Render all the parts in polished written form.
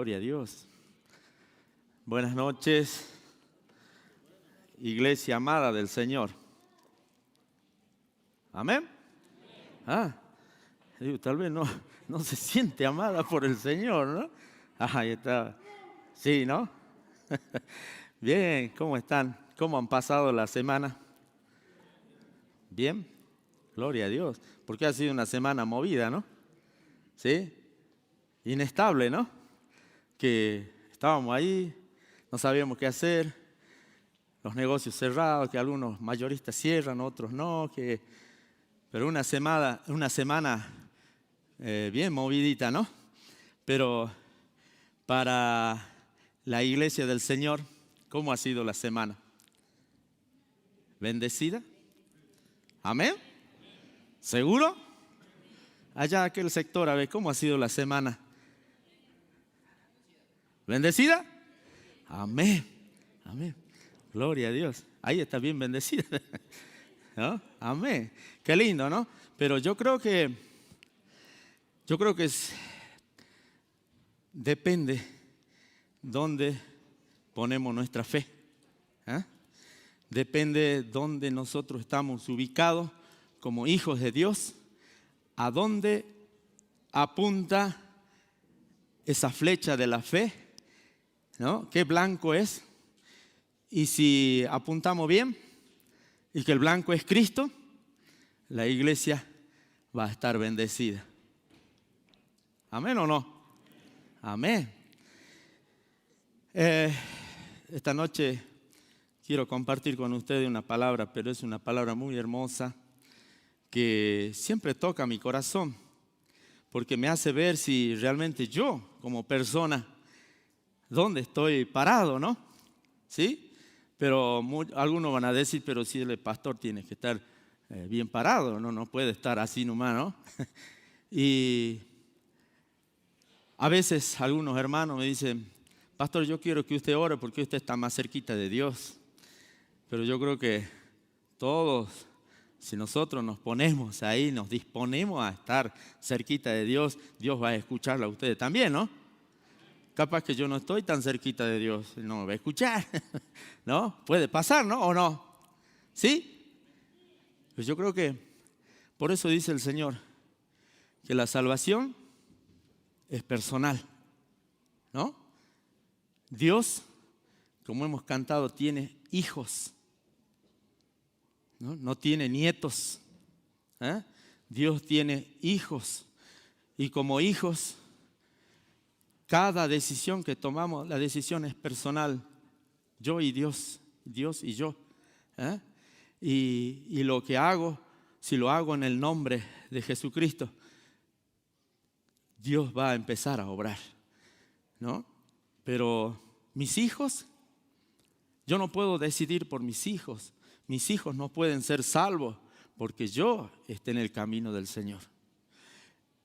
gloria a Dios. Buenas noches, iglesia amada del Señor. Amén. Tal vez no se siente amada por el Señor, ¿no? Ahí está. Sí, ¿no? Bien, ¿cómo están? ¿Cómo han pasado la semana? Bien, gloria a Dios. Porque ha sido una semana movida, ¿no? ¿Sí? Inestable, ¿no? Que estábamos ahí, no sabíamos qué hacer, los negocios cerrados, que algunos mayoristas cierran, otros no, pero una semana bien movidita, ¿no? Pero para la iglesia del Señor, ¿cómo ha sido la semana? ¿Bendecida? ¿Amén? ¿Seguro? Allá aquel sector, a ver, ¿cómo ha sido la semana? ¿Bendecida? Amén. Amén. Gloria a Dios. Ahí está bien bendecida. ¿No? Amén. Qué lindo, ¿no? Pero yo creo que depende dónde ponemos nuestra fe. Depende dónde nosotros estamos ubicados como hijos de Dios, a dónde apunta esa flecha de la fe, ¿no? ¿Qué blanco es? Y si apuntamos bien y que el blanco es Cristo, la iglesia va a estar bendecida. ¿Amén o no? Amén. Esta noche quiero compartir con ustedes una palabra, pero es una palabra muy hermosa que siempre toca mi corazón, porque me hace ver si realmente yo, como persona, dónde estoy parado, ¿no? ¿Sí? Pero algunos van a decir, pero si el pastor tiene que estar bien parado, no puede estar así nomás, ¿no? Y a veces algunos hermanos me dicen, pastor, yo quiero que usted ore porque usted está más cerquita de Dios. Pero yo creo que todos, si nosotros nos ponemos ahí, nos disponemos a estar cerquita de Dios, Dios va a escucharlo a ustedes también, ¿no? Capaz que yo no estoy tan cerquita de Dios, no me va a escuchar, ¿no? Puede pasar, ¿no? ¿O no? ¿Sí? Pues yo creo que por eso dice el Señor que la salvación es personal, ¿no? Dios, como hemos cantado, tiene hijos, no tiene nietos. Dios tiene hijos y como hijos, cada decisión que tomamos, la decisión es personal. Yo y Dios, Dios y yo. Y lo que hago, si lo hago en el nombre de Jesucristo, Dios va a empezar a obrar, ¿no? Pero mis hijos, yo no puedo decidir por mis hijos. Mis hijos no pueden ser salvos porque yo esté en el camino del Señor.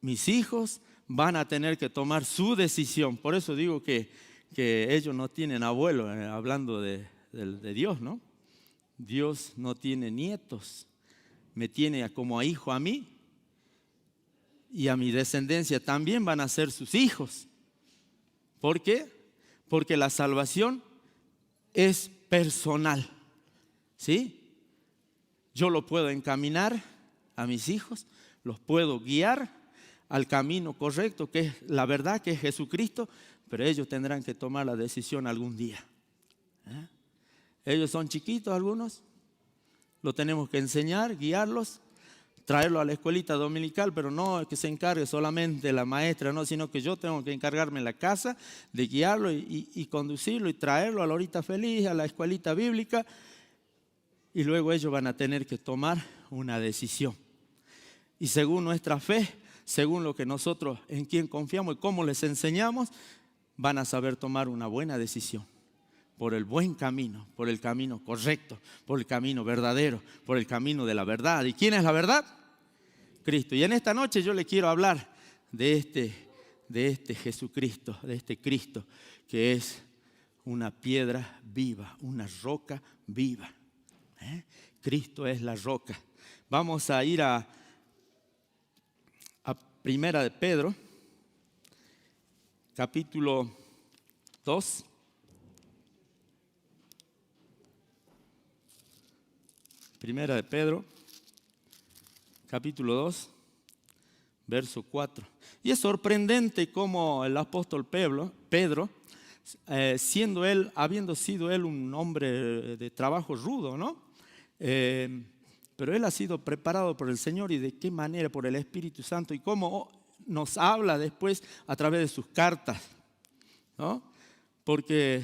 Mis hijos van a tener que tomar su decisión. Por eso digo que ellos no tienen abuelo, hablando de Dios, ¿no? Dios no tiene nietos. Me tiene como a hijo a mí y a mi descendencia también van a ser sus hijos. ¿Por qué? Porque la salvación es personal. ¿Sí? Yo lo puedo encaminar a mis hijos, los puedo guiar al camino correcto, que es la verdad, que es Jesucristo, pero ellos tendrán que tomar la decisión algún día. Ellos son chiquitos algunos, lo tenemos que enseñar, guiarlos, traerlo a la escuelita dominical, pero no es que se encargue solamente la maestra, no, sino que yo tengo que encargarme en la casa de guiarlo y conducirlo y traerlo a la horita feliz, a la escuelita bíblica. Y luego ellos van a tener que tomar una decisión. Y según nuestra fe, según lo que nosotros en quien confiamos y cómo les enseñamos, van a saber tomar una buena decisión. Por el buen camino, por el camino correcto, por el camino verdadero, por el camino de la verdad. ¿Y quién es la verdad? Cristo. Y en esta noche yo le quiero hablar de este Jesucristo, de este Cristo, que es una piedra viva, una roca viva. Cristo es la roca. Vamos a ir a Primera de Pedro, capítulo 2. Primera de Pedro, capítulo 2, verso 4. Y es sorprendente cómo el apóstol Pedro, habiendo sido él un hombre de trabajo rudo, ¿no? Pero él ha sido preparado por el Señor, y de qué manera por el Espíritu Santo, y cómo nos habla después a través de sus cartas, ¿no? Porque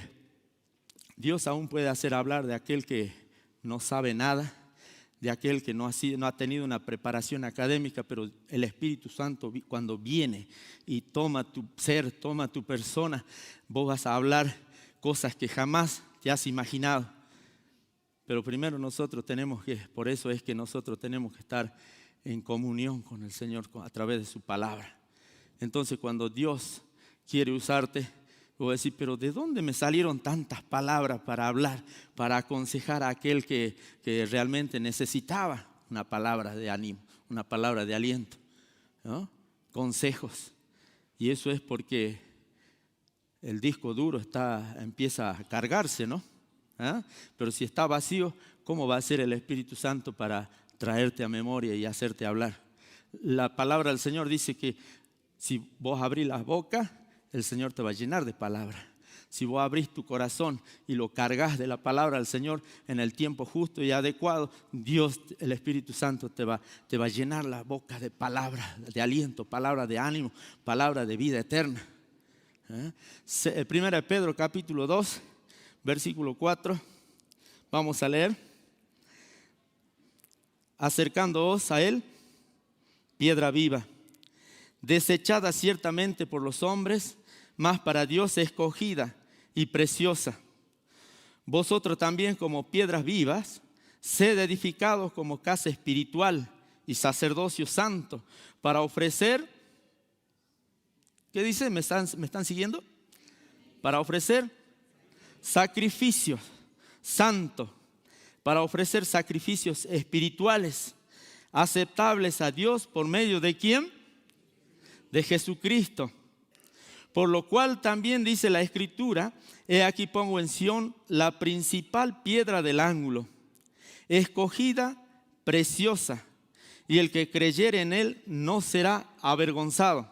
Dios aún puede hacer hablar de aquel que no sabe nada, de aquel que no ha tenido una preparación académica, pero el Espíritu Santo cuando viene y toma tu ser, toma tu persona, vos vas a hablar cosas que jamás te has imaginado. Pero primero por eso es que nosotros tenemos que estar en comunión con el Señor a través de su palabra. Entonces cuando Dios quiere usarte, vos decís, pero ¿de dónde me salieron tantas palabras para hablar, para aconsejar a aquel que realmente necesitaba una palabra de ánimo, una palabra de aliento, ¿no? Consejos. Y eso es porque el disco duro empieza a cargarse, ¿no? ¿Ah? Pero si está vacío, ¿cómo va a ser el Espíritu Santo para traerte a memoria y hacerte hablar? La palabra del Señor dice que si vos abrís la boca, el Señor te va a llenar de palabra. Si vos abrís tu corazón y lo cargas de la palabra del Señor en el tiempo justo y adecuado, Dios, el Espíritu Santo, te va a llenar la boca de palabra de aliento, palabra de ánimo, palabra de vida eterna. Primera de Pedro, capítulo 2, versículo 4. Vamos a leer. Acercándoos a Él, piedra viva, desechada ciertamente por los hombres, mas para Dios escogida y preciosa. Vosotros también, como piedras vivas, sed edificados como casa espiritual y sacerdocio santo, para ofrecer, ¿qué dice? ¿Me están siguiendo? Para ofrecer sacrificios santos, para ofrecer sacrificios espirituales, aceptables a Dios, por medio de ¿quién? De Jesucristo. Por lo cual también dice la Escritura: he aquí pongo en Sión la principal piedra del ángulo, escogida, preciosa, y el que creyere en él no será avergonzado.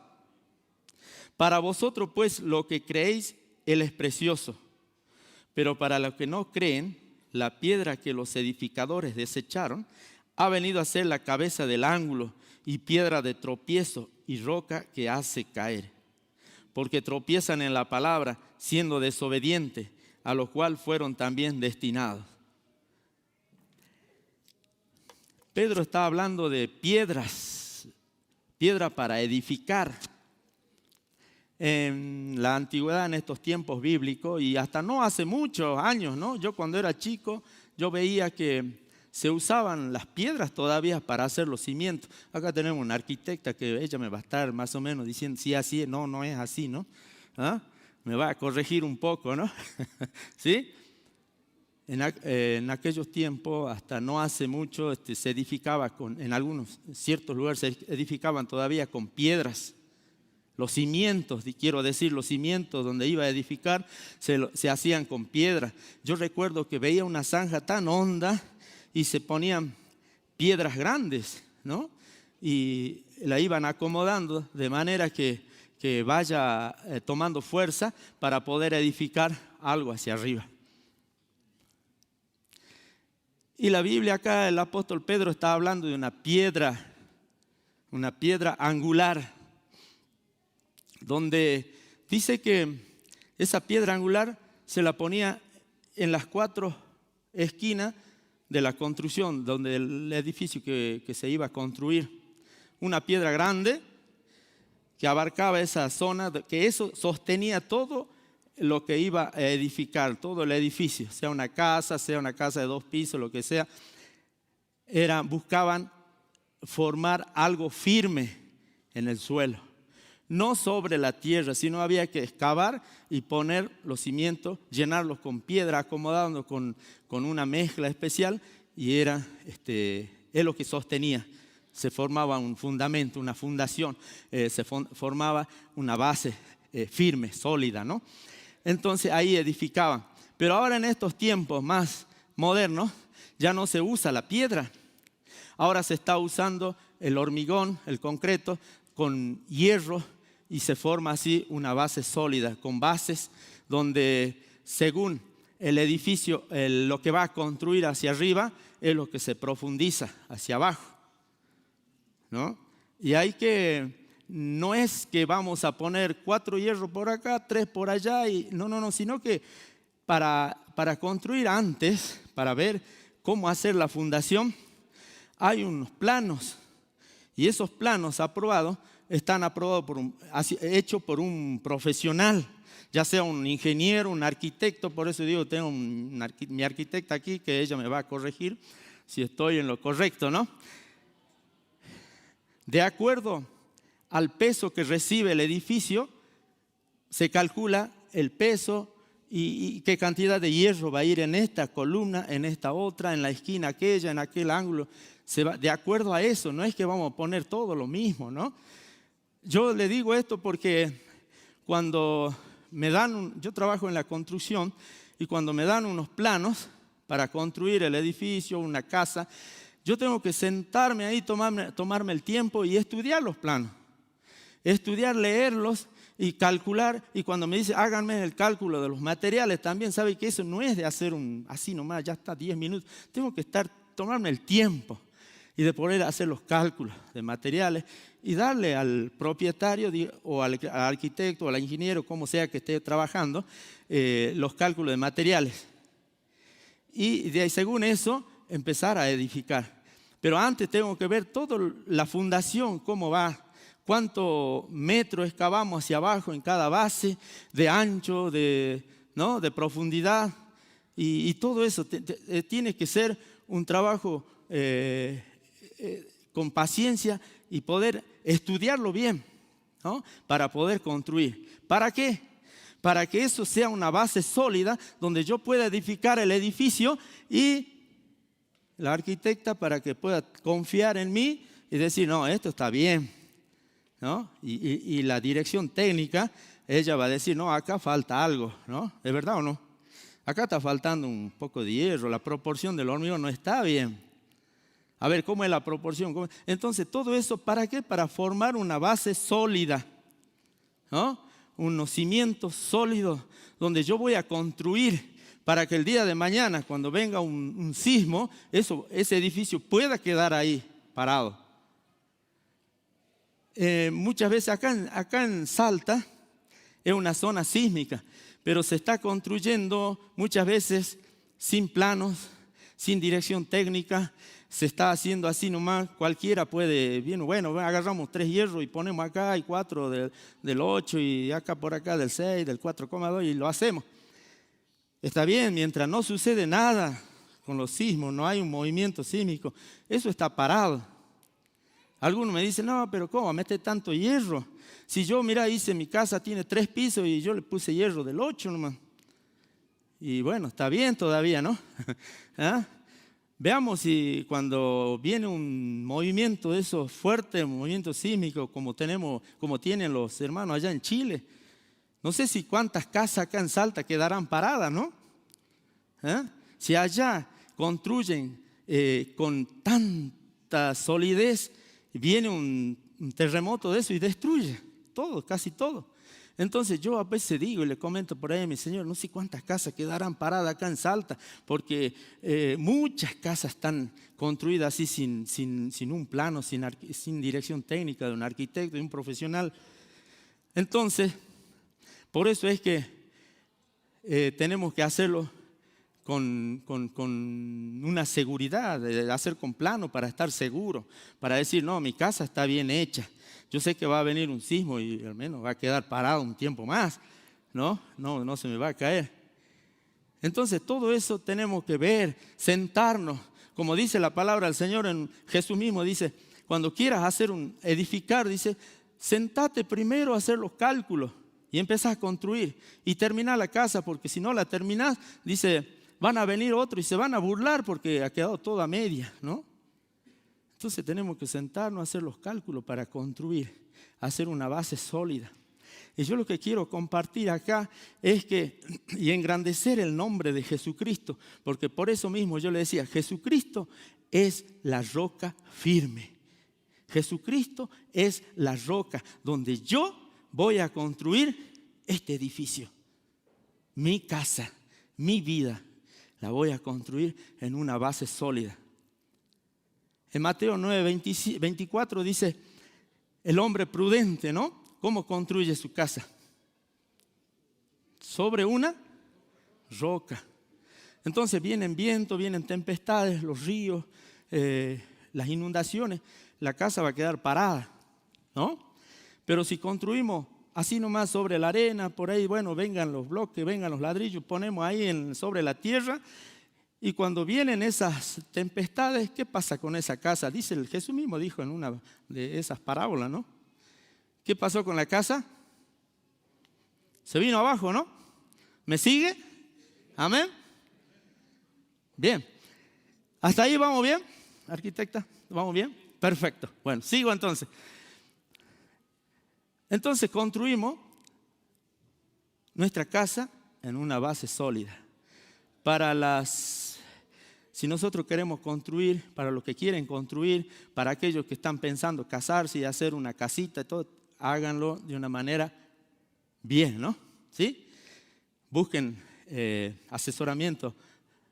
Para vosotros pues, lo que creéis, él es precioso, pero para los que no creen, la piedra que los edificadores desecharon ha venido a ser la cabeza del ángulo, y piedra de tropiezo y roca que hace caer. Porque tropiezan en la palabra, siendo desobedientes, a lo cual fueron también destinados. Pedro está hablando de piedras, piedra para edificar. En la antigüedad, en estos tiempos bíblicos, y hasta no hace muchos años, ¿no? Yo cuando era chico, yo veía que se usaban las piedras todavía para hacer los cimientos. Acá tenemos una arquitecta que ella me va a estar más o menos diciendo si así es. No, no es así, ¿no? ¿Ah? Me va a corregir un poco, ¿no? ¿Sí? En aquellos tiempos, hasta no hace mucho, se edificaba en algunos ciertos lugares se edificaban todavía con piedras. Los cimientos, quiero decir, los cimientos donde iba a edificar se hacían con piedra. Yo recuerdo que veía una zanja tan honda y se ponían piedras grandes, ¿no? Y la iban acomodando de manera que vaya tomando fuerza para poder edificar algo hacia arriba. Y la Biblia acá, el apóstol Pedro está hablando de una piedra angular, donde dice que esa piedra angular se la ponía en las 4 esquinas de la construcción, donde el edificio que se iba a construir. Una piedra grande que abarcaba esa zona, que eso sostenía todo lo que iba a edificar, todo el edificio, sea una casa de 2 pisos, lo que sea. Buscaban formar algo firme en el suelo, no sobre la tierra, sino había que excavar y poner los cimientos, llenarlos con piedra, acomodando con una mezcla especial, y es lo que sostenía. Se formaba un fundamento, una fundación, se formaba una base firme, sólida, ¿no? Entonces ahí edificaban. Pero ahora en estos tiempos más modernos ya no se usa la piedra. Ahora se está usando el hormigón, el concreto, con hierro y se forma así una base sólida, con bases donde según el edificio, lo que va a construir hacia arriba es lo que se profundiza hacia abajo, ¿no? Y no es que vamos a poner 4 hierros por acá, 3 por allá, no, sino que para construir antes, para ver cómo hacer la fundación, hay unos planos y esos planos aprobados están aprobados hechos por un profesional, ya sea un ingeniero, un arquitecto. Por eso digo, tengo mi arquitecta aquí, que ella me va a corregir si estoy en lo correcto, ¿no? De acuerdo al peso que recibe el edificio, se calcula el peso y qué cantidad de hierro va a ir en esta columna, en esta otra, en la esquina aquella, en aquel ángulo. De acuerdo a eso, no es que vamos a poner todo lo mismo, ¿no? Yo le digo esto porque cuando yo trabajo en la construcción y cuando me dan unos planos para construir el edificio, una casa, yo tengo que sentarme ahí, tomarme el tiempo y estudiar los planos. Estudiar, leerlos y calcular. Y cuando me dice, háganme el cálculo de los materiales, también sabe que eso no es de hacer así nomás, ya está 10 minutos. Tengo que tomarme el tiempo y de poder hacer los cálculos de materiales y darle al propietario o al arquitecto o al ingeniero, como sea que esté trabajando, los cálculos de materiales. Y de ahí, según eso, empezar a edificar. Pero antes tengo que ver toda la fundación, cómo va, cuántos metros excavamos hacia abajo en cada base, de ancho, ¿no? De profundidad. Y todo eso tiene que ser un trabajo con paciencia y poder estudiarlo bien, ¿no? Para poder construir. ¿Para qué? Para que eso sea una base sólida donde yo pueda edificar el edificio y la arquitecta para que pueda confiar en mí y decir, no, esto está bien, ¿no? Y la dirección técnica, ella va a decir, no, acá falta algo, ¿no? ¿Es verdad o no? Acá está faltando un poco de hierro, la proporción del hormigón no está bien. A ver, ¿cómo es la proporción? Entonces, todo eso, ¿para qué? Para formar una base sólida, ¿no? Unos cimientos sólidos donde yo voy a construir para que el día de mañana, cuando venga un sismo, ese edificio pueda quedar ahí parado. Muchas veces acá en Salta es una zona sísmica, pero se está construyendo muchas veces sin planos, sin dirección técnica. Se está haciendo así nomás, cualquiera puede, bueno, agarramos 3 hierros y ponemos acá y 4 del 8 y acá por acá del 6, del 4,2 y lo hacemos. Está bien, mientras no sucede nada con los sismos, no hay un movimiento sísmico, eso está parado. Algunos me dicen, no, pero ¿cómo mete tanto hierro? Si yo, mira, mi casa tiene 3 pisos y yo le puse hierro del 8 nomás. Y bueno, está bien todavía, ¿no? ¿Ah? Veamos si cuando viene un movimiento de esos fuertes, un movimiento sísmico como tienen los hermanos allá en Chile, no sé si cuántas casas acá en Salta quedarán paradas, ¿no? Si allá construyen con tanta solidez, viene un terremoto de eso y destruye todo, casi todo. Entonces yo a veces digo y le comento por ahí a mi señor, no sé cuántas casas quedarán paradas acá en Salta, porque muchas casas están construidas así sin un plano, sin dirección técnica de un arquitecto, de un profesional. Entonces, por eso es que tenemos que hacerlo con una seguridad, de hacer con plano para estar seguro, para decir, no, mi casa está bien hecha. Yo sé que va a venir un sismo y al menos va a quedar parado un tiempo más, ¿no? No se me va a caer. Entonces todo eso tenemos que ver, sentarnos. Como dice la palabra del Señor, Jesús mismo dice, cuando quieras edificar, dice, sentate primero a hacer los cálculos y empezás a construir y terminar la casa, porque si no la terminás, dice, van a venir otros y se van a burlar porque ha quedado toda media, ¿no? Entonces tenemos que sentarnos a hacer los cálculos para construir, hacer una base sólida. Y yo lo que quiero compartir acá es que, y engrandecer el nombre de Jesucristo, porque por eso mismo yo le decía, Jesucristo es la roca firme. Jesucristo es la roca donde yo voy a construir este edificio. Mi casa, mi vida, la voy a construir en una base sólida. En Mateo 9, 24 dice, el hombre prudente, ¿no? ¿Cómo construye su casa? Sobre una roca. Entonces vienen vientos, vienen tempestades, los ríos, las inundaciones, la casa va a quedar parada, ¿no? Pero si construimos así nomás sobre la arena, por ahí, bueno, vengan los bloques, vengan los ladrillos, ponemos ahí sobre la tierra, y cuando vienen esas tempestades, ¿qué pasa con esa casa? Dice Jesús mismo dijo en una de esas parábolas, ¿no? ¿Qué pasó con la casa? Se vino abajo, ¿no? ¿Me sigue? Amén. Bien. ¿Hasta ahí vamos bien, arquitecta? ¿Vamos bien? Perfecto. Bueno, sigo entonces. Entonces construimos nuestra casa en una base sólida. Si nosotros queremos construir, para los que quieren construir, para aquellos que están pensando casarse y hacer una casita y todo, háganlo de una manera bien, ¿no? ¿Sí? Busquen asesoramiento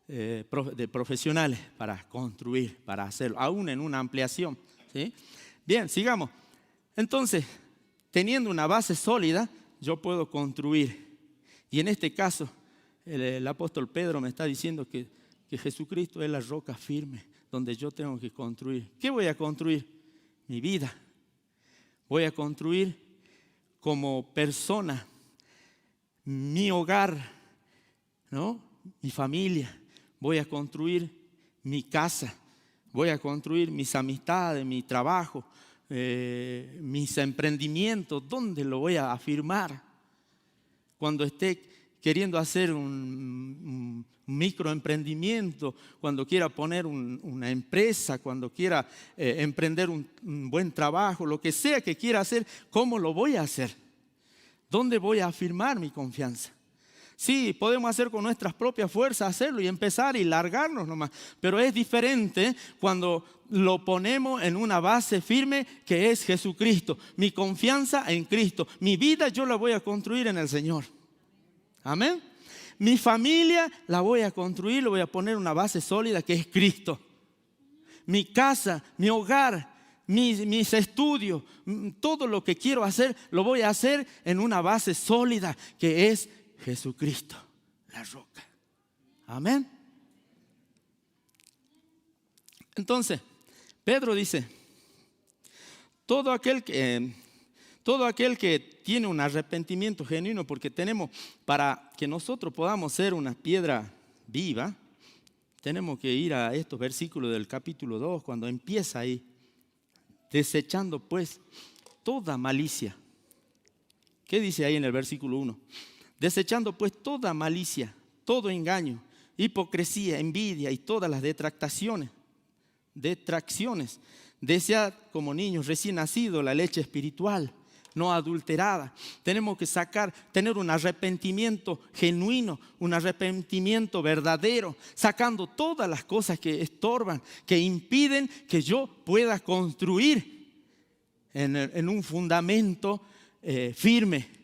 de profesionales para construir, para hacerlo, aún en una ampliación, ¿sí? Bien, sigamos. Entonces, teniendo una base sólida, yo puedo construir. Y en este caso, el apóstol Pedro me está diciendo que Jesucristo es la roca firme donde yo tengo que construir. ¿Qué voy a construir? Mi vida. Voy a construir como persona mi hogar, ¿no? Mi familia. Voy a construir mi casa. Voy a construir mis amistades, mi trabajo, mis emprendimientos. ¿Dónde lo voy a afirmar? Cuando esté queriendo hacer un microemprendimiento, cuando quiera poner una empresa, cuando quiera emprender un buen trabajo, lo que sea que quiera hacer, ¿cómo lo voy a hacer? ¿Dónde voy a afirmar mi confianza? Sí, podemos hacer con nuestras propias fuerzas hacerlo y empezar y largarnos nomás, pero es diferente cuando lo ponemos en una base firme que es Jesucristo. Mi confianza en Cristo, mi vida yo la voy a construir en el Señor. Amén. Mi familia la voy a construir, le voy a poner una base sólida que es Cristo. Mi casa, mi hogar, mis estudios, todo lo que quiero hacer, lo voy a hacer en una base sólida que es Jesucristo, la roca. Amén. Entonces, Pedro dice, todo aquel que tiene un arrepentimiento genuino, porque tenemos, para que nosotros podamos ser una piedra viva, tenemos que ir a estos versículos del capítulo 2, cuando empieza ahí, desechando pues toda malicia. ¿Qué dice ahí en el versículo 1? Desechando pues toda malicia, todo engaño, hipocresía, envidia y todas las detracciones. Desead como niños recién nacidos la leche espiritual, no adulterada. Tenemos que tener un arrepentimiento genuino, un arrepentimiento verdadero, sacando todas las cosas que estorban, que impiden que yo pueda construir en un fundamento firme.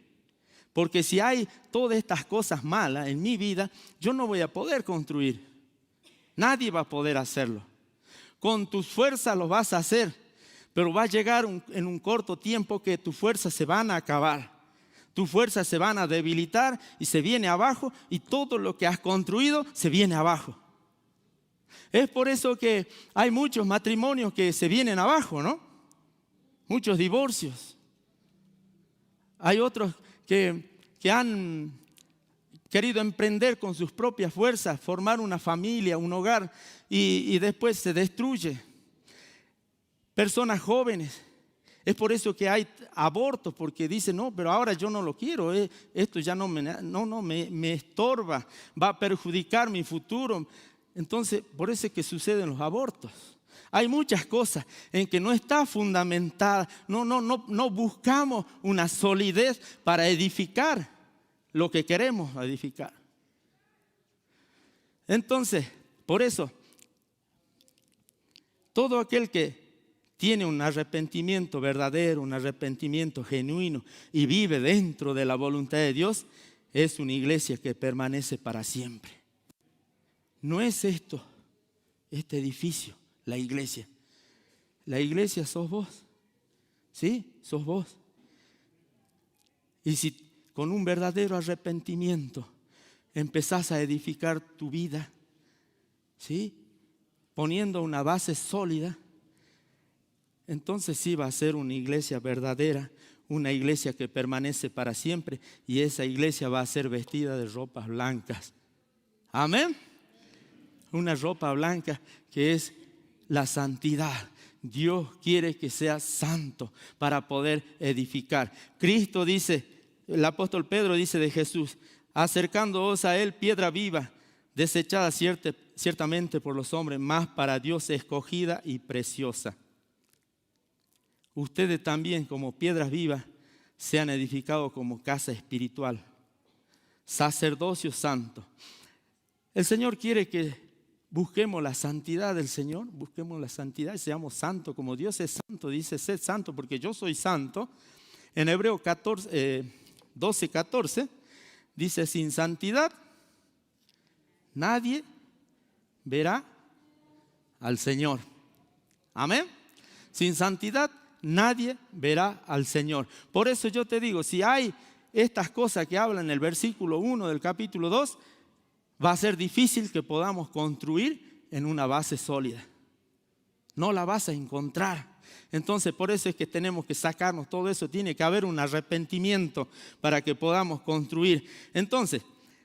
Porque si hay todas estas cosas malas en mi vida, yo no voy a poder construir. Nadie va a poder hacerlo. Con tus fuerzas lo vas a hacer, pero va a llegar en un corto tiempo que tus fuerzas se van a acabar. Tus fuerzas se van a debilitar y se viene abajo, y todo lo que has construido se viene abajo. Es por eso que hay muchos matrimonios que se vienen abajo, ¿no? Muchos divorcios. Hay otros que han querido emprender con sus propias fuerzas, formar una familia, un hogar, y después se destruye. Personas jóvenes, es por eso que hay abortos, porque dicen, no, pero ahora yo no lo quiero, esto ya no me estorba, va a perjudicar mi futuro. Entonces, por eso es que suceden los abortos. Hay muchas cosas en que no está fundamentada, no buscamos una solidez para edificar lo que queremos edificar. Entonces, por eso, todo aquel que tiene un arrepentimiento verdadero, un arrepentimiento genuino y vive dentro de la voluntad de Dios, es una iglesia que permanece para siempre. No es este edificio, la iglesia. La iglesia sos vos, ¿sí? Sos vos. Y si con un verdadero arrepentimiento empezás a edificar tu vida, ¿sí? Poniendo una base sólida, entonces sí va a ser una iglesia verdadera, una iglesia que permanece para siempre, y esa iglesia va a ser vestida de ropas blancas. Amén. Una ropa blanca que es la santidad. Dios quiere que seas santo para poder edificar. Cristo dice, el apóstol Pedro dice de Jesús: acercándoos a Él, piedra viva, desechada ciertamente por los hombres, mas para Dios escogida y preciosa. Ustedes también, como piedras vivas, sean edificados como casa espiritual, sacerdocio santo. El Señor quiere que busquemos la santidad del Señor, busquemos la santidad y seamos santos como Dios es santo. Dice: sed santo porque yo soy santo. En Hebreos 12:14 dice: sin santidad nadie verá al Señor. Amén. Sin santidad nadie verá al Señor. Por eso yo te digo, si hay estas cosas que hablan en el versículo 1 del capítulo 2, va a ser difícil que podamos construir en una base sólida. No la vas a encontrar. Entonces, por eso es que tenemos que sacarnos todo eso. Tiene que haber un arrepentimiento para que podamos construir. Entonces,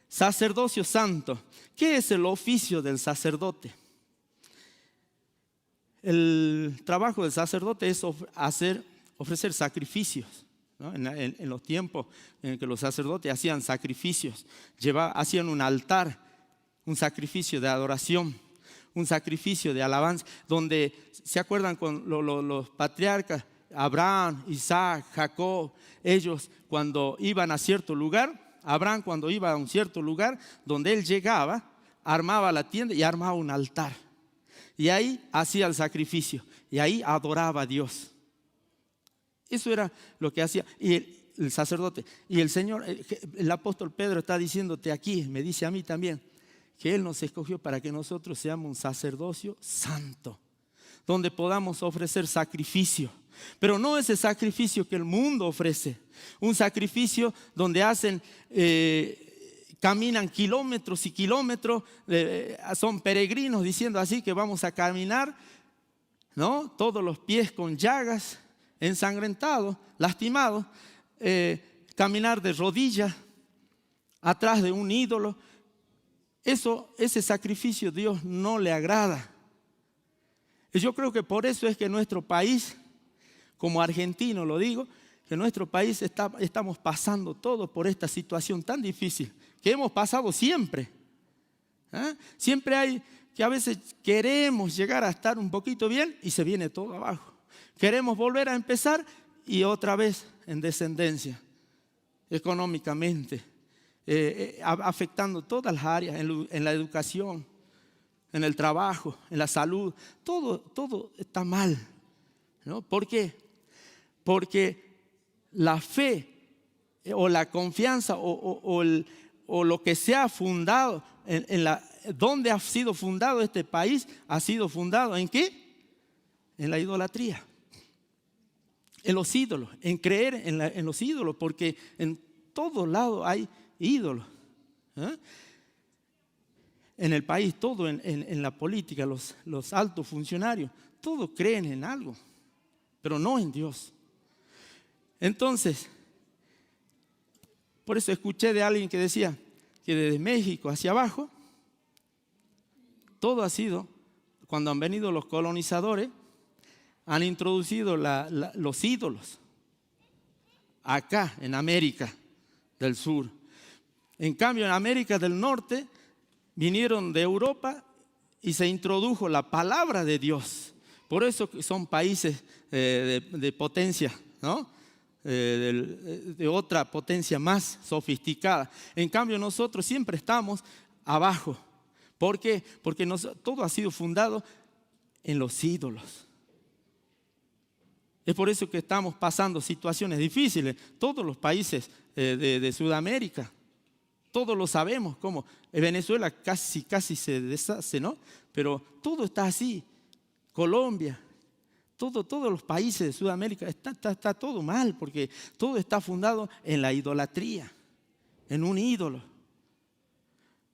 sacerdocio santo. ¿Qué es el oficio del sacerdote? El trabajo del sacerdote es ofrecer sacrificios, ¿no? En los tiempos en que los sacerdotes hacían sacrificios, hacían un altar, un sacrificio de adoración, un sacrificio de alabanza, donde, ¿se acuerdan con los patriarcas? Abraham, Isaac, Jacob, ellos cuando iban a cierto lugar, Abraham cuando iba a un cierto lugar, donde él llegaba, armaba la tienda y armaba un altar. Y ahí hacía el sacrificio, y ahí adoraba a Dios. Eso era lo que hacía el sacerdote. Y el Señor, el apóstol Pedro está diciéndote aquí, me dice a mí también, que Él nos escogió para que nosotros seamos un sacerdocio santo, donde podamos ofrecer sacrificio. Pero no ese sacrificio que el mundo ofrece, un sacrificio donde caminan kilómetros y kilómetros, son peregrinos diciendo así que vamos a caminar, ¿no? Todos los pies con llagas, ensangrentados, lastimados, caminar de rodillas atrás de un ídolo. Ese sacrificio Dios no le agrada. Y yo creo que por eso es que nuestro país, como argentino lo digo, que nuestro país estamos pasando todos por esta situación tan difícil que hemos pasado siempre. Siempre hay que a veces queremos llegar a estar un poquito bien y se viene todo abajo. Queremos volver a empezar y otra vez en descendencia, económicamente, afectando todas las áreas, en la educación, en el trabajo, en la salud. Todo está mal, ¿no? ¿Por qué? Porque la fe o la confianza o lo que se ha fundado, donde ha sido fundado este país, ha sido fundado ¿en qué? En la idolatría, en los ídolos, en creer en los ídolos, porque en todos lados hay ídolos. En el país, todo en la política, los altos funcionarios, todos creen en algo, pero no en Dios. Entonces, por eso escuché de alguien que decía que desde México hacia abajo, todo ha sido, cuando han venido los colonizadores, han introducido los ídolos acá en América del Sur. En cambio, en América del Norte vinieron de Europa y se introdujo la palabra de Dios. Por eso son países de potencia, ¿no? De otra potencia más sofisticada. En cambio, nosotros siempre estamos abajo. ¿Por qué? Porque todo ha sido fundado en los ídolos. Es por eso que estamos pasando situaciones difíciles. Todos los países de Sudamérica, todos lo sabemos, como Venezuela casi se deshace, ¿no? Pero todo está así. Colombia, todos los países de Sudamérica, está todo mal, porque todo está fundado en la idolatría, en un ídolo.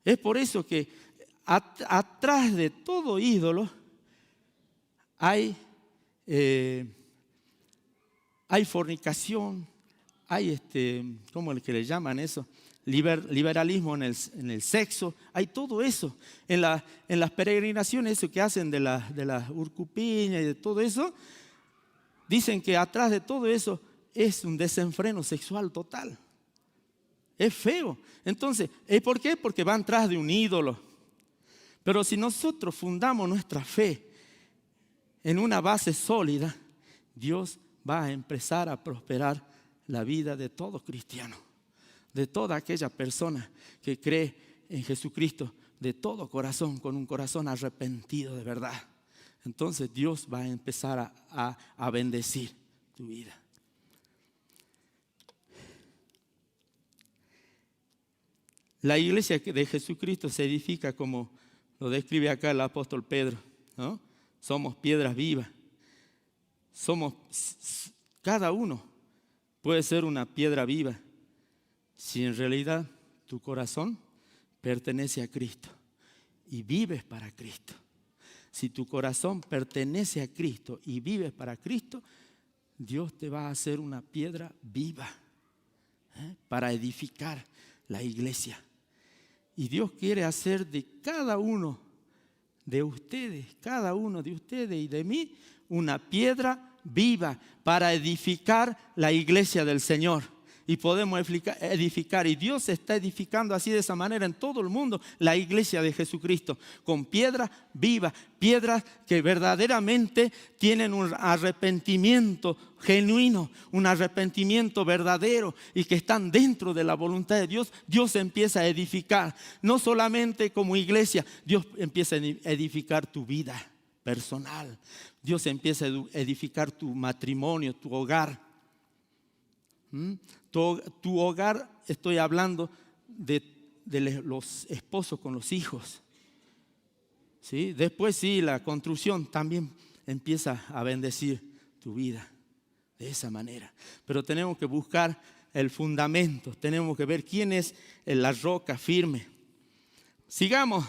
Es por eso que atrás de todo ídolo hay fornicación, hay ¿cómo es que le llaman eso? Liberalismo en el sexo, hay todo eso. En las peregrinaciones, eso que hacen de las urcupiñas y de todo eso, dicen que atrás de todo eso es un desenfreno sexual total. Es feo. Entonces, ¿por qué? Porque van tras de un ídolo. Pero si nosotros fundamos nuestra fe en una base sólida, Dios va a empezar a prosperar la vida de todo cristiano, de toda aquella persona que cree en Jesucristo de todo corazón, con un corazón arrepentido de verdad. Entonces Dios va a empezar a bendecir tu vida. La iglesia de Jesucristo se edifica como lo describe acá el apóstol Pedro, ¿no? Somos piedras vivas. Cada uno puede ser una piedra viva si en realidad tu corazón pertenece a Cristo y vives para Cristo. Si tu corazón pertenece a Cristo y vives para Cristo, Dios te va a hacer una piedra viva para edificar la iglesia. Y Dios quiere hacer de cada uno de ustedes y de mí, una piedra viva para edificar la iglesia del Señor. Y podemos edificar, y Dios está edificando así de esa manera en todo el mundo, la iglesia de Jesucristo, con piedras vivas, piedras que verdaderamente tienen un arrepentimiento genuino, un arrepentimiento verdadero y que están dentro de la voluntad de Dios. Dios empieza a edificar, no solamente como iglesia, Dios empieza a edificar tu vida personal. Dios empieza a edificar tu matrimonio, tu hogar. Tu hogar, estoy hablando de los esposos con los hijos. ¿Sí? Después sí, la construcción también empieza a bendecir tu vida de esa manera. Pero tenemos que buscar el fundamento, tenemos que ver quién es la roca firme. Sigamos.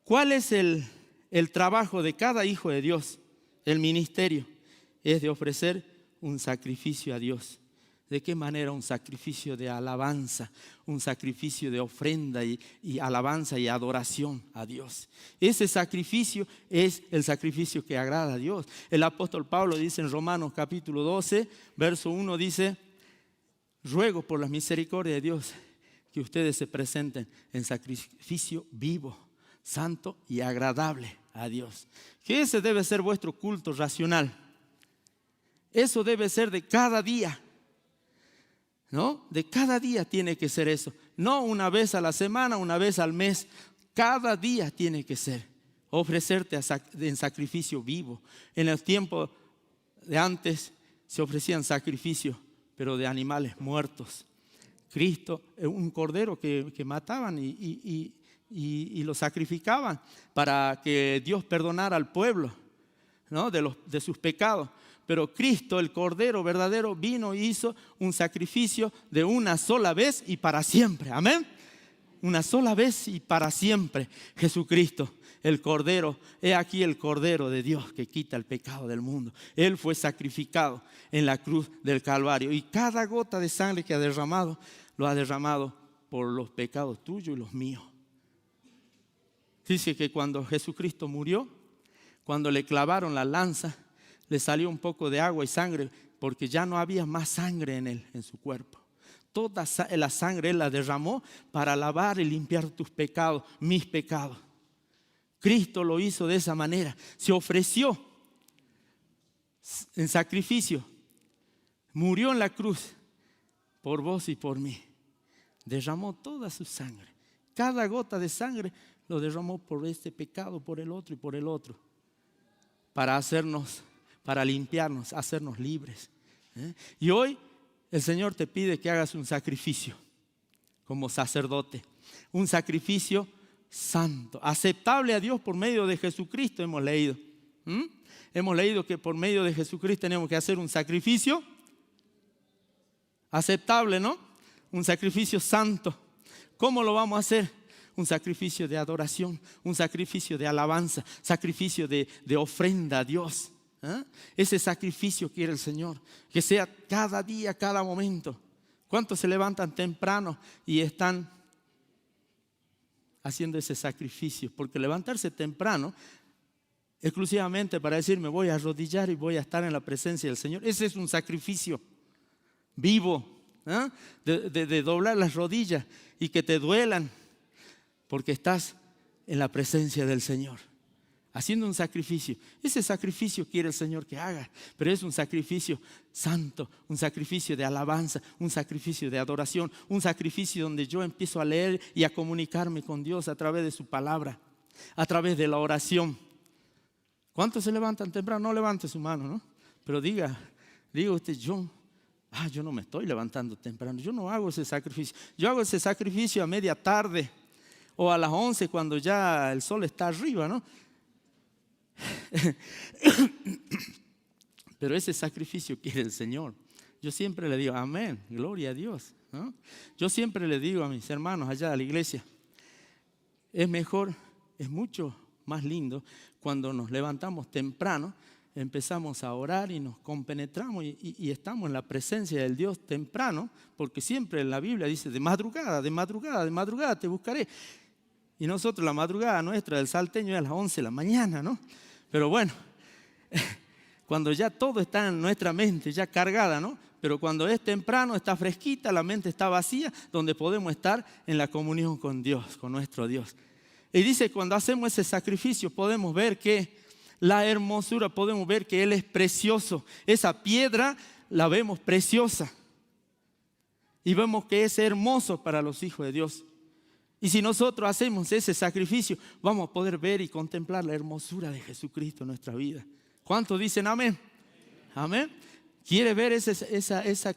¿Cuál es el trabajo de cada hijo de Dios? El ministerio es de ofrecer un sacrificio a Dios. ¿De qué manera? Un sacrificio de alabanza, un sacrificio de ofrenda y alabanza y adoración a Dios. Ese sacrificio es el sacrificio que agrada a Dios. El apóstol Pablo dice en Romanos capítulo 12, verso 1, dice: ruego por la misericordia de Dios que ustedes se presenten en sacrificio vivo, santo y agradable a Dios. Que ese debe ser vuestro culto racional. Eso debe ser de cada día, ¿no? De cada día tiene que ser eso. No una vez a la semana, una vez al mes. Cada día tiene que ser ofrecerte en sacrificio vivo. En el tiempo de antes se ofrecían sacrificios, pero de animales muertos. Cristo, un cordero que mataban y lo sacrificaban para que Dios perdonara al pueblo, ¿no? de sus pecados. Pero Cristo, el Cordero verdadero, vino y hizo un sacrificio de una sola vez y para siempre. Amén. Una sola vez y para siempre. Jesucristo, el Cordero, he aquí el Cordero de Dios que quita el pecado del mundo. Él fue sacrificado en la cruz del Calvario. Y cada gota de sangre que ha derramado, lo ha derramado por los pecados tuyos y los míos. Dice que cuando Jesucristo murió, cuando le clavaron la lanza, le salió un poco de agua y sangre porque ya no había más sangre en él, en su cuerpo. Toda la sangre él la derramó para lavar y limpiar tus pecados, mis pecados. Cristo lo hizo de esa manera. Se ofreció en sacrificio. Murió en la cruz por vos y por mí. Derramó toda su sangre. Cada gota de sangre lo derramó por este pecado, por el otro y por el otro. Para limpiarnos, hacernos libres. Y hoy el Señor te pide que hagas un sacrificio como sacerdote. Un sacrificio santo, aceptable a Dios por medio de Jesucristo, hemos leído. Hemos leído que por medio de Jesucristo tenemos que hacer un sacrificio aceptable, ¿no? Un sacrificio santo. ¿Cómo lo vamos a hacer? Un sacrificio de adoración, un sacrificio de alabanza, sacrificio de ofrenda a Dios. Ese sacrificio quiere el Señor, que sea cada día, cada momento. ¿Cuántos se levantan temprano y están haciendo ese sacrificio? Porque levantarse temprano exclusivamente para decir me voy a arrodillar y voy a estar en la presencia del Señor, ese es un sacrificio vivo, de doblar las rodillas y que te duelan porque estás en la presencia del Señor haciendo un sacrificio. Ese sacrificio quiere el Señor que haga, pero es un sacrificio santo, un sacrificio de alabanza, un sacrificio de adoración, un sacrificio donde yo empiezo a leer y a comunicarme con Dios a través de su palabra, a través de la oración. ¿Cuántos se levantan temprano? No levante su mano, ¿no? Pero diga usted, yo no me estoy levantando temprano, yo no hago ese sacrificio. Yo hago ese sacrificio a media tarde o a las 11 cuando ya el sol está arriba, ¿no? Pero ese sacrificio quiere el Señor. Yo siempre le digo, amén, gloria a Dios, ¿no? Yo siempre le digo a mis hermanos allá a la iglesia, es mejor, es mucho más lindo cuando nos levantamos temprano, empezamos a orar y nos compenetramos y estamos en la presencia del Dios temprano, porque siempre en la Biblia dice de madrugada te buscaré. Y nosotros la madrugada nuestra del salteño es a las 11 de la mañana, ¿no? Pero bueno, cuando ya todo está en nuestra mente, ya cargada, ¿no? Pero cuando es temprano, está fresquita, la mente está vacía, donde podemos estar en la comunión con Dios, con nuestro Dios. Y dice, cuando hacemos ese sacrificio, podemos ver que la hermosura, podemos ver que Él es precioso. Esa piedra la vemos preciosa. Y vemos que es hermoso para los hijos de Dios. Y si nosotros hacemos ese sacrificio, vamos a poder ver y contemplar la hermosura de Jesucristo en nuestra vida. ¿Cuántos dicen amén? Amén. ¿Quiere ver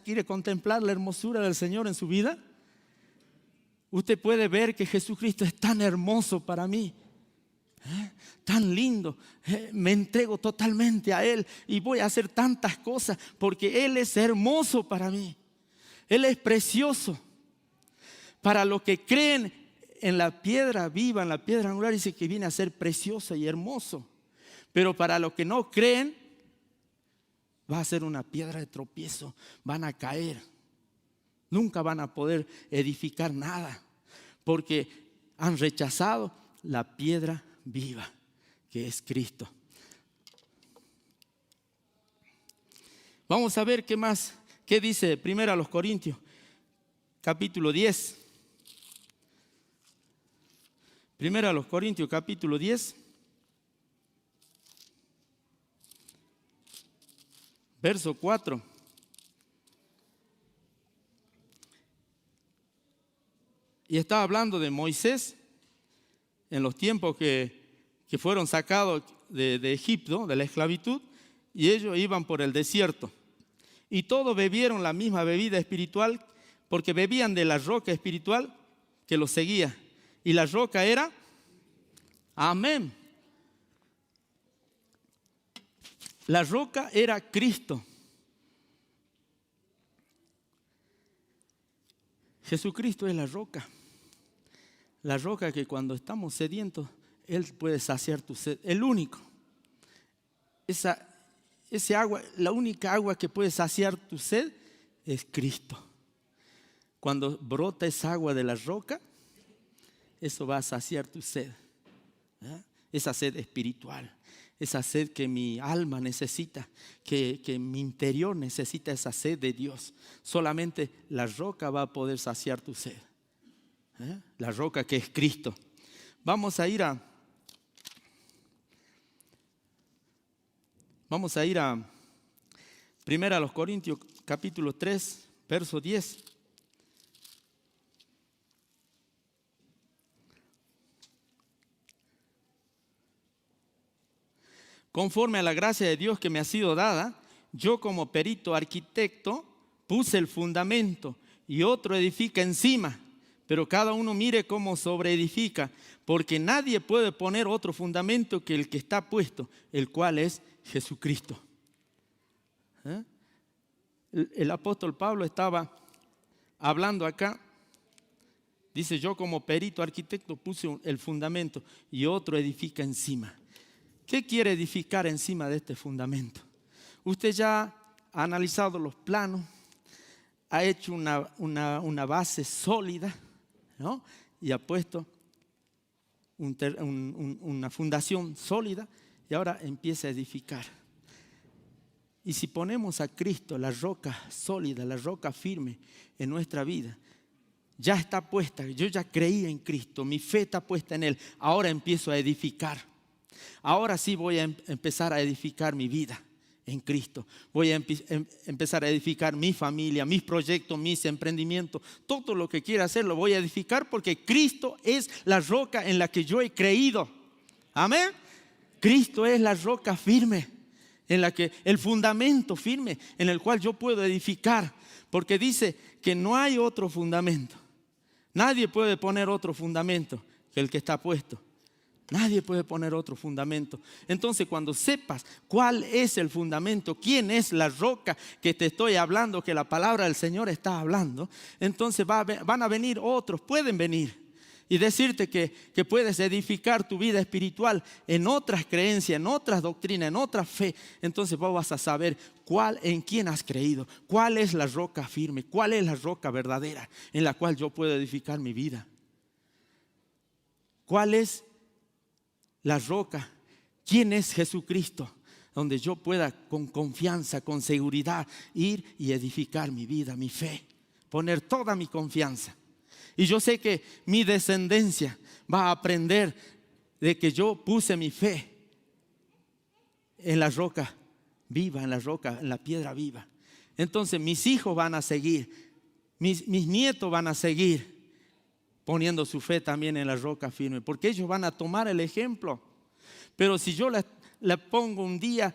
quiere contemplar la hermosura del Señor en su vida? Usted puede ver que Jesucristo es tan hermoso para mí, tan lindo. Me entrego totalmente a Él y voy a hacer tantas cosas porque Él es hermoso para mí. Él es precioso. Para los que creen en la piedra viva, en la piedra angular, dice que viene a ser preciosa y hermoso. Pero para los que no creen, va a ser una piedra de tropiezo. Van a caer. Nunca van a poder edificar nada. Porque han rechazado la piedra viva, que es Cristo. Vamos a ver qué más. ¿Qué dice primero a los Corintios? Capítulo 10. Primero a los Corintios, capítulo 10. Verso 4. Y estaba hablando de Moisés en los tiempos que fueron sacados de Egipto, de la esclavitud, y ellos iban por el desierto. Y todos bebieron la misma bebida espiritual, porque bebían de la roca espiritual que los seguía. Y la roca era, amén. La roca era Cristo. Jesucristo es la roca. La roca que cuando estamos sedientos, Él puede saciar tu sed. El único. Ese agua, la única agua que puede saciar tu sed es Cristo. Cuando brota esa agua de la roca, eso va a saciar tu sed. Esa sed espiritual. Esa sed que mi alma necesita, que mi interior necesita, esa sed de Dios. Solamente la roca va a poder saciar tu sed. La roca que es Cristo. Vamos a ir a Vamos a ir a 1 Corintios capítulo 3, verso 10. Conforme a la gracia de Dios que me ha sido dada, yo como perito arquitecto puse el fundamento y otro edifica encima, pero cada uno mire cómo sobreedifica, porque nadie puede poner otro fundamento que el que está puesto, el cual es Jesucristo. El apóstol Pablo estaba hablando acá, dice: yo como perito arquitecto puse el fundamento y otro edifica encima. ¿Qué quiere edificar encima de este fundamento? Usted ya ha analizado los planos, ha hecho una base sólida, ¿no? Y ha puesto una fundación sólida y ahora empieza a edificar. Y si ponemos a Cristo, la roca sólida, la roca firme en nuestra vida, ya está puesta. Yo ya creí en Cristo, mi fe está puesta en Él. Ahora empiezo a edificar. Ahora sí voy a empezar a edificar mi vida en Cristo. Voy a empezar a edificar mi familia, mis proyectos, mis emprendimientos. Todo lo que quiera hacer lo voy a edificar porque Cristo es la roca en la que yo he creído. Amén. Cristo es la roca firme, en la que el fundamento firme en el cual yo puedo edificar. Porque dice que no hay otro fundamento. Nadie puede poner otro fundamento que el que está puesto. Nadie puede poner otro fundamento. Entonces, cuando sepas cuál es el fundamento, quién es la roca que te estoy hablando, que la palabra del Señor está hablando, entonces van a venir otros, pueden venir y decirte que puedes edificar tu vida espiritual en otras creencias, en otras doctrinas, en otra fe. Entonces vos vas a saber en quién has creído, cuál es la roca firme, cuál es la roca verdadera en la cual yo puedo edificar mi vida. ¿Cuál es la roca? ¿Quién es Jesucristo? Donde yo pueda con confianza, con seguridad ir y edificar mi vida, mi fe, poner toda mi confianza. Y yo sé que mi descendencia va a aprender de que yo puse mi fe en la roca viva, en la roca, en la piedra viva. Entonces mis hijos van a seguir, mis nietos van a seguir poniendo su fe también en la roca firme, porque ellos van a tomar el ejemplo. Pero si yo le pongo un día,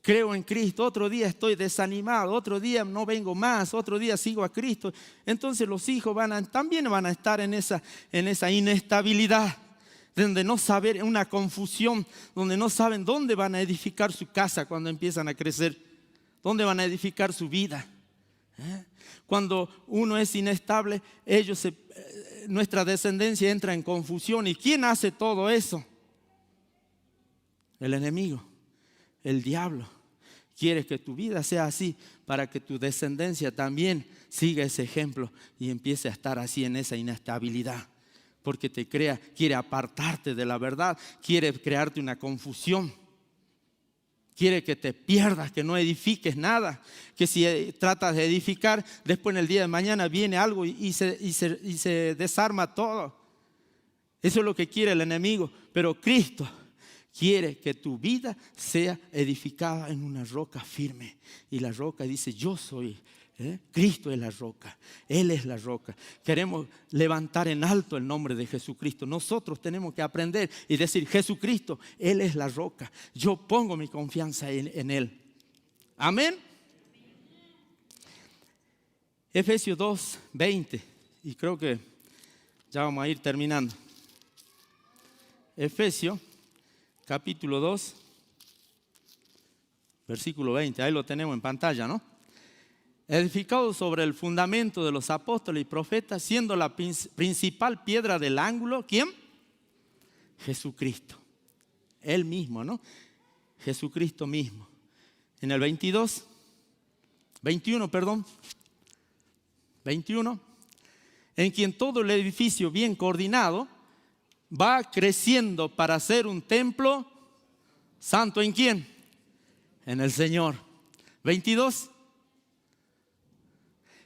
creo en Cristo, otro día estoy desanimado, otro día no vengo más, otro día sigo a Cristo, entonces los hijos también van a estar en esa inestabilidad, donde no saben, una confusión, donde no saben dónde van a edificar su casa cuando empiezan a crecer, dónde van a edificar su vida. Cuando uno es inestable, nuestra descendencia entra en confusión. ¿Y quién hace todo eso? El enemigo, el diablo. Quiere que tu vida sea así para que tu descendencia también siga ese ejemplo y empiece a estar así en esa inestabilidad. Porque quiere apartarte de la verdad, quiere crearte una confusión. Quiere que te pierdas, que no edifiques nada. Que si tratas de edificar, después en el día de mañana viene algo y se desarma todo. Eso es lo que quiere el enemigo. Pero Cristo quiere que tu vida sea edificada en una roca firme. Y la roca dice: yo soy. Cristo es la roca, Él es la roca. Queremos levantar en alto el nombre de Jesucristo. Nosotros tenemos que aprender y decir: Jesucristo, Él es la roca. Yo pongo mi confianza en Él. Amén. Efesios 2, 20. Y creo que ya vamos a ir terminando. Efesios capítulo 2, versículo 20. Ahí lo tenemos en pantalla, ¿no? Edificado sobre el fundamento de los apóstoles y profetas, siendo la principal piedra del ángulo, ¿quién? Jesucristo. Él mismo, ¿no? Jesucristo mismo. En el 21, en quien todo el edificio bien coordinado va creciendo para ser un templo santo. ¿En quién? En el Señor. 22.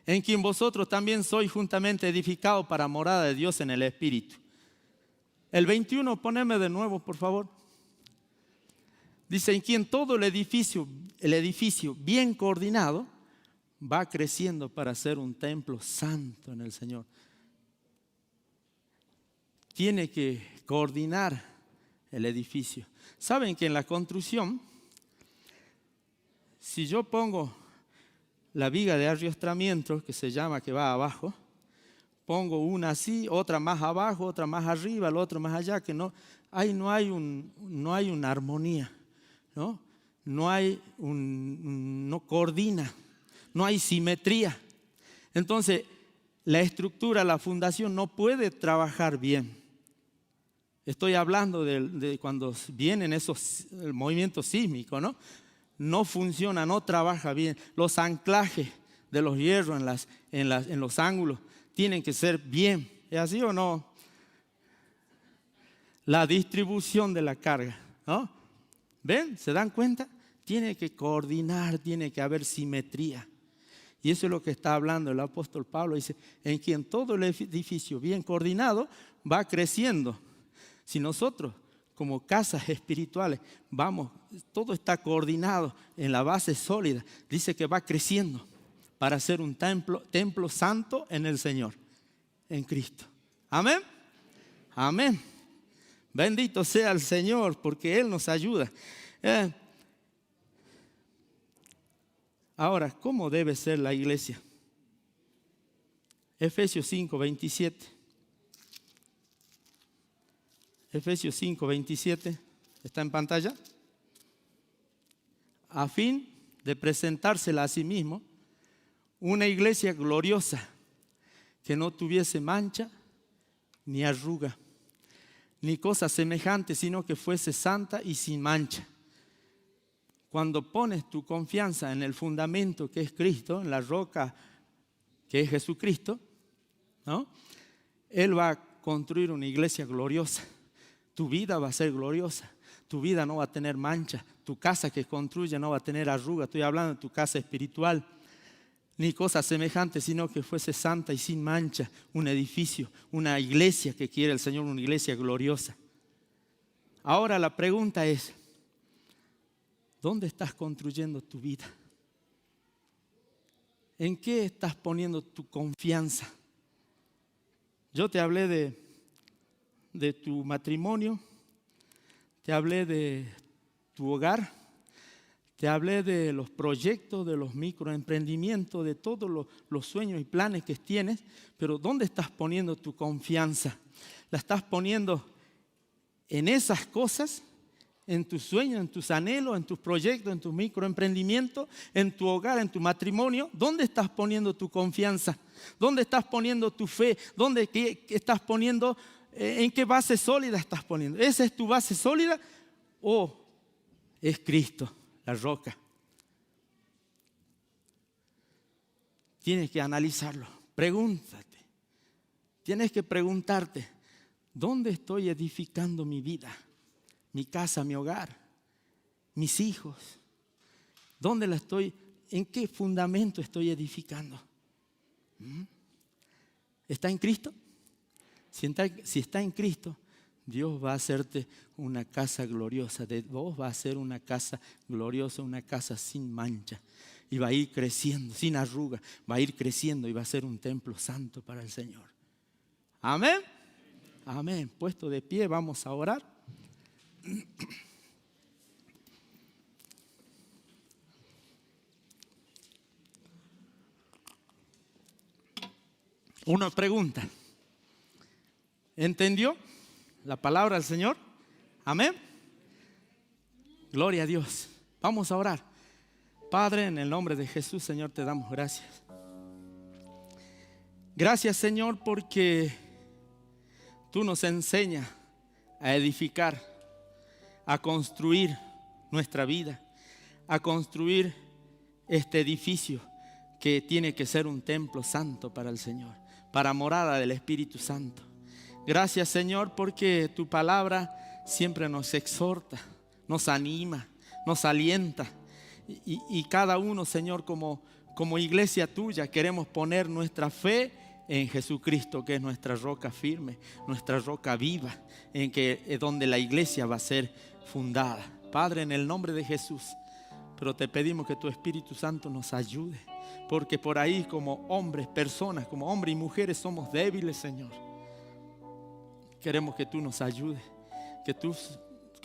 En quien vosotros también sois juntamente edificados para morada de Dios en el Espíritu. El 21, poneme de nuevo, por favor. Dice, en quien todo el edificio bien coordinado va creciendo para ser un templo santo en el Señor. Tiene que coordinar el edificio. Saben que en la construcción, si yo pongo la viga de arriostramiento, que se llama, que va abajo, pongo una así, otra más abajo, otra más arriba, la otra más allá, que no hay una armonía, ¿no? No coordina, no hay simetría. Entonces, la estructura, la fundación no puede trabajar bien. Estoy hablando de cuando vienen esos movimientos sísmicos, ¿no? No funciona, no trabaja bien. Los anclajes de los hierros en los ángulos tienen que ser bien. ¿Es así o no? La distribución de la carga, ¿no? ¿Ven? ¿Se dan cuenta? Tiene que coordinar, tiene que haber simetría. Y eso es lo que está hablando el apóstol Pablo. Dice, en quien todo el edificio bien coordinado va creciendo. Si nosotros, como casas espirituales, todo está coordinado en la base sólida, dice que va creciendo para ser un templo santo en el Señor, en Cristo. Amén. Amén. Bendito sea el Señor, porque Él nos ayuda. Ahora, ¿cómo debe ser la iglesia? Efesios 5:27. Efesios 5:27, ¿está en pantalla? A fin de presentársela a sí mismo, una iglesia gloriosa, que no tuviese mancha, ni arruga, ni cosa semejante, sino que fuese santa y sin mancha. Cuando pones tu confianza en el fundamento que es Cristo, en la roca que es Jesucristo, ¿no? Él va a construir una iglesia gloriosa. Tu vida va a ser gloriosa. Tu vida no va a tener mancha. Tu casa que construye no va a tener arruga. Estoy hablando de tu casa espiritual. Ni cosa semejante, sino que fuese santa y sin mancha. Un edificio, una iglesia que quiere el Señor, una iglesia gloriosa. Ahora la pregunta es, ¿dónde estás construyendo tu vida? ¿En qué estás poniendo tu confianza? Yo te hablé de tu matrimonio, te hablé de tu hogar, te hablé de los proyectos, de los microemprendimientos, de todos los sueños y planes que tienes, pero ¿dónde estás poniendo tu confianza? ¿La estás poniendo en esas cosas? ¿En tus sueños, en tus anhelos, en tus proyectos, en tus microemprendimientos, en tu hogar, en tu matrimonio? ¿Dónde estás poniendo tu confianza? ¿Dónde estás poniendo tu fe? ¿Qué estás poniendo? ¿En qué base sólida estás poniendo? ¿Esa es tu base sólida o es Cristo, la roca? Tienes que analizarlo. Pregúntate. Tienes que preguntarte, ¿dónde estoy edificando mi vida? Mi casa, mi hogar, mis hijos. ¿Dónde la estoy? ¿En qué fundamento estoy edificando? ¿Está en Cristo? Si está en Cristo, Dios va a hacerte una casa gloriosa. De vos va a ser una casa gloriosa, una casa sin mancha. Y va a ir creciendo, sin arruga. Va a ir creciendo y va a ser un templo santo para el Señor. Amén. Amén. Puesto de pie, vamos a orar. Una pregunta. ¿Entendió la palabra del Señor? Amén. Gloria a Dios. Vamos a orar. Padre, en el nombre de Jesús, Señor, te damos gracias. Gracias, Señor, porque tú nos enseñas a edificar, a construir nuestra vida, a construir este edificio que tiene que ser un templo santo para el Señor, para morada del Espíritu Santo. Gracias, Señor, porque tu palabra siempre nos exhorta, nos anima, nos alienta. Y cada uno, Señor, como iglesia tuya, queremos poner nuestra fe en Jesucristo, que es nuestra roca firme, nuestra roca viva, en que es donde la iglesia va a ser fundada. Padre, en el nombre de Jesús. Pero te pedimos que tu Espíritu Santo nos ayude, porque por ahí como hombres, personas, como hombres y mujeres somos débiles, Señor. Queremos que tú nos ayudes, que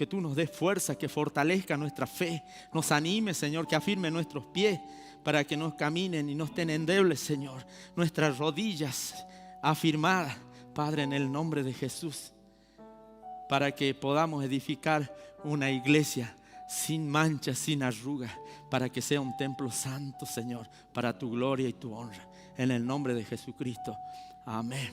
tú nos des fuerza, que fortalezca nuestra fe, nos anime, Señor, que afirme nuestros pies para que nos caminen y no estén endebles, Señor. Nuestras rodillas afirmadas, Padre, en el nombre de Jesús, para que podamos edificar una iglesia sin mancha, sin arruga, para que sea un templo santo, Señor, para tu gloria y tu honra. En el nombre de Jesucristo. Amén.